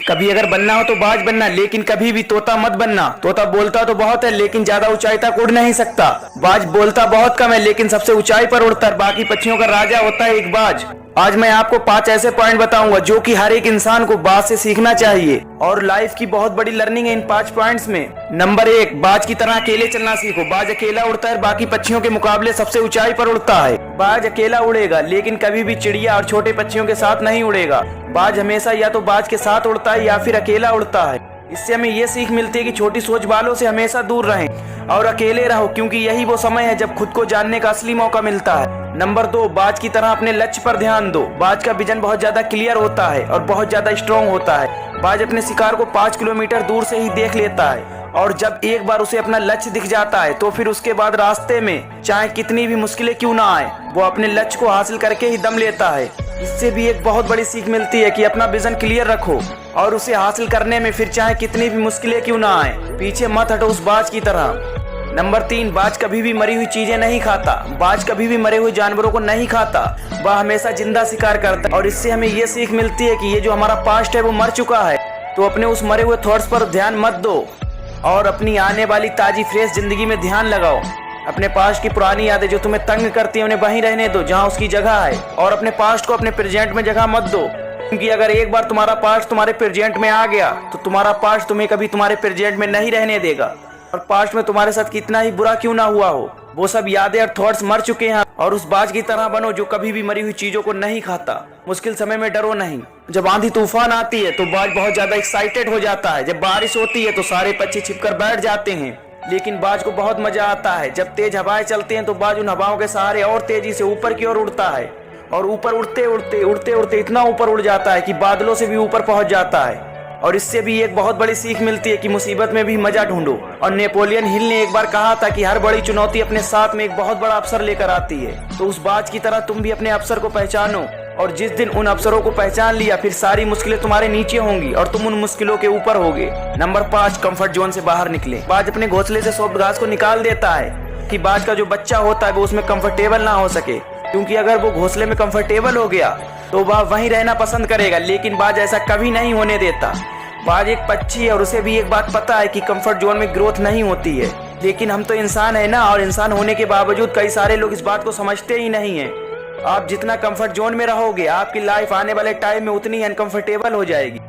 कभी अगर बनना हो तो बाज बनना, लेकिन कभी भी तोता मत बनना। तोता बोलता तो बहुत है लेकिन ज्यादा ऊंचाई तक उड़ नहीं सकता। बाज बोलता बहुत कम है लेकिन सबसे ऊंचाई पर उड़ता है। बाकी पक्षियों का राजा होता है एक बाज। आज मैं आपको 5 ऐसे पॉइंट बताऊंगा जो कि हर एक इंसान को बाज से सीखना चाहिए और लाइफ की बहुत बड़ी लर्निंग है इन 5 पॉइंट्स में। नंबर 1, बाज की तरह अकेले चलना सीखो। बाज अकेला उड़ता है, बाकी पक्षियों के मुकाबले सबसे ऊंचाई पर उड़ता है। बाज अकेला उड़ेगा लेकिन कभी भी चिड़िया और छोटे पक्षियों के साथ नहीं उड़ेगा। बाज हमेशा या तो बाज के साथ उड़ता है या फिर अकेला उड़ता है। इससे हमें ये सीख मिलती है कि छोटी सोच वालों से हमेशा दूर रहें और अकेले रहो, क्योंकि यही वो समय है जब खुद को जानने का असली मौका मिलता है। नंबर 2, बाज की तरह अपने लक्ष्य पर ध्यान दो। बाज का विजन बहुत ज्यादा क्लियर होता है और बहुत ज्यादा स्ट्रॉन्ग होता है। बाज अपने शिकार को 5 किलोमीटर दूर से ही देख लेता है और जब एक बार उसे अपना लक्ष्य दिख जाता है तो फिर उसके बाद रास्ते में चाहे कितनी भी मुश्किलें क्यों ना आए, वो अपने लक्ष्य को हासिल करके ही दम लेता है। इससे भी एक बहुत बड़ी सीख मिलती है कि अपना विजन क्लियर रखो और उसे हासिल करने में फिर चाहे कितनी भी मुश्किलें क्यों ना आए, पीछे मत हटो उस बाज की तरह। नंबर 3, बाज कभी भी मरी हुई चीजें नहीं खाता। बाज कभी भी मरे हुए जानवरों को नहीं खाता, वह हमेशा जिंदा शिकार करता है। और इससे हमें ये सीख मिलती है कि ये जो हमारा पास्ट है वो मर चुका है, तो अपने उस मरे हुए थॉट्स पर ध्यान मत दो और अपनी आने वाली ताजी फ्रेश जिंदगी में ध्यान लगाओ। अपने पास्ट की पुरानी यादें जो तुम्हें तंग करती हैं उन्हें वहीं रहने दो जहां उसकी जगह है, और अपने पास्ट को अपने प्रेजेंट में जगह मत दो, क्योंकि अगर एक बार तुम्हारा पास्ट तुम्हारे प्रेजेंट में आ गया तो तुम्हारा पास्ट तुम्हें कभी तुम्हारे प्रेजेंट में नहीं रहने देगा। और पास्ट में तुम्हारे साथ कितना ही बुरा क्यों ना हुआ हो, वो सब यादें और थॉट्स मर चुके हैं। और उस बाज की तरह बनो जो कभी भी मरी हुई चीजों को नहीं खाता। मुश्किल समय में डरो नहीं। जब आंधी तूफान आती है तो बाज बहुत ज्यादा एक्साइटेड हो जाता है। जब बारिश होती है तो सारे पक्षी छिपकर बैठ जाते हैं, लेकिन बाज को बहुत मजा आता है। जब तेज हवाएं चलती हैं तो बाज उन हवाओं के सहारे और तेजी से ऊपर की ओर उड़ता है और ऊपर उड़ते उड़ते उड़ते उड़ते इतना ऊपर उड़ जाता है कि बादलों से भी ऊपर पहुंच जाता है। और इससे भी एक बहुत बड़ी सीख मिलती है कि मुसीबत में भी मजा ढूंढो। और नेपोलियन हिल ने एक बार कहा था कि हर बड़ी चुनौती अपने साथ में एक बहुत बड़ा अवसर लेकर आती है। तो उस बाज की तरह तुम भी अपने अवसर को पहचानो, और जिस दिन उन अवसरों को पहचान लिया फिर सारी मुश्किलें तुम्हारे नीचे होंगी और तुम उन मुश्किलों के ऊपर होगे। नंबर 5, कंफर्ट जोन से बाहर निकले। बाज अपने घोंसले से सॉफ्ट घास को निकाल देता है कि बाज का जो बच्चा होता है वो उसमें कंफर्टेबल ना हो सके, क्योंकि अगर वो घोंसले में कंफर्टेबल हो गया तो वह वहीं रहना पसंद करेगा। लेकिन बाज ऐसा कभी नहीं होने देता। बाज एक पक्षी है और उसे भी एक बात पता है कि कंफर्ट जोन में ग्रोथ नहीं होती है, लेकिन हम तो इंसान है ना, और इंसान होने के बावजूद कई सारे लोग इस बात को समझते ही नहीं है। आप जितना कंफर्ट जोन में रहोगे आपकी लाइफ आने वाले टाइम में उतनी अनकंफर्टेबल हो जाएगी।